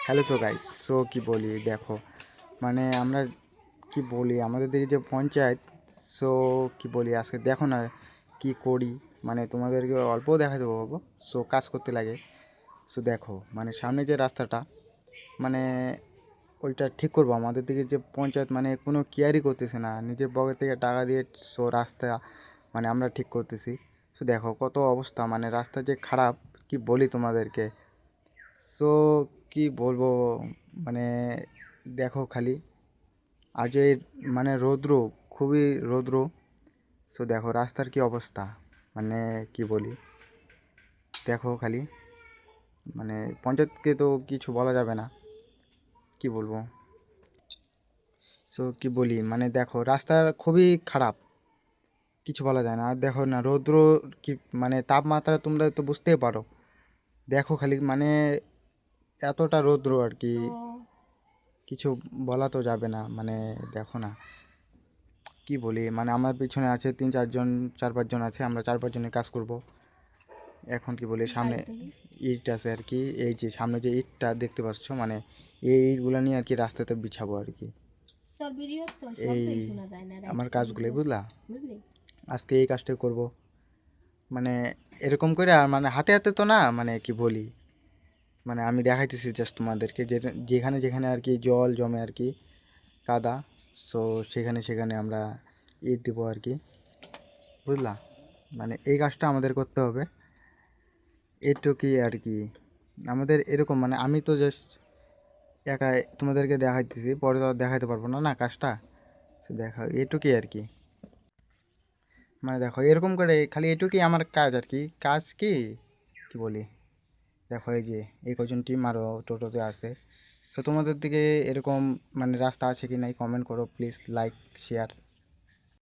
Hello so guys, so কি বলি দেখো, মানে আমরা কি বলি আমাদের দিকে যে পঞ্চায়েত, সো কি বলি আজকে দেখো না কি করি। মানে তোমাদেরকে অল্প দেখা দেবো বাবু। সো কাজ করতে লাগে। সো দেখো মানে সামনে যে রাস্তাটা, মানে ওইটা ঠিক করবো। আমাদের দিকে যে পঞ্চায়েত মানে কোনো কেয়ারই করতেছে না, নিজের পকেট থেকে টাকা দিয়ে। সো রাস্তা মানে আমরা ঠিক করতেছি। সো দেখো কত অবস্থা, মানে রাস্তা যে খারাপ, কি বলি তোমাদেরকে। সো কি বলবো, মানে দেখো খালি আর যে মানে রৌদ্র, খুবই রৌদ্র। সো দেখো রাস্তার কি অবস্থা, মানে কি বলি দেখো খালি, মানে পঞ্চায়েতকে তো কিছু বলা যাবে না, কি বলবো। সো কি বলি মানে দেখো রাস্তা খুবই খারাপ, কিছু বলা যায় না। আর দেখো না রৌদ্র, কি মানে তাপমাত্রা তোমরা তো বুঝতেই পারো। দেখো খালি মানে এতটা রৌদ্র আর কি, কিছু বলা তো যাবে না। মানে দেখো না কি বলি, মানে আমার পিছনে আছে তিন চারজন, চার পাঁচজন আছে, আমরা চার পাঁচজনের কাজ করব। এখন কি বলি সামনে ইট আছে আর কি, এই যে সামনে যে ইটটা দেখতে পাচ্ছ, মানে এই ইটগুলো নিয়ে আর কি রাস্তাতে বিছাবো আর কি। এই আমার কাজগুলো বুঝলা, আজকে এই কাজটাই করব। মানে এরকম করে আর মানে হাতে হাতে তো না, মানে কি বলি, মানে আমি দেখাইতেছি জাস্ট তোমাদেরকে যে যেখানে যেখানে আর কি জল জমে আর কি, কাদা। সো সেখানে সেখানে আমরা ইট দেবো আর কি, বুঝলা। মানে এই কাজটা আমাদের করতে হবে, এটুকুই আর কি আমাদের। এরকম মানে আমি তো জাস্ট একাই তোমাদেরকে দেখাইতেছি, পরে তো আর দেখাইতে পারবো না না কাজটা। তো দেখা এটুকুই আর কি, মানে দেখো এরকম করে খালি এটুকুই আমার কাজ আর কি। কাজ কি কি বলি দেখো, এই যে এই কজন টিম আরও টোটোতে আছে। তো তোমাদের দিকে এরকম মানে রাস্তা আছে কি নাই কমেন্ট করো প্লিজ, লাইক শেয়ার।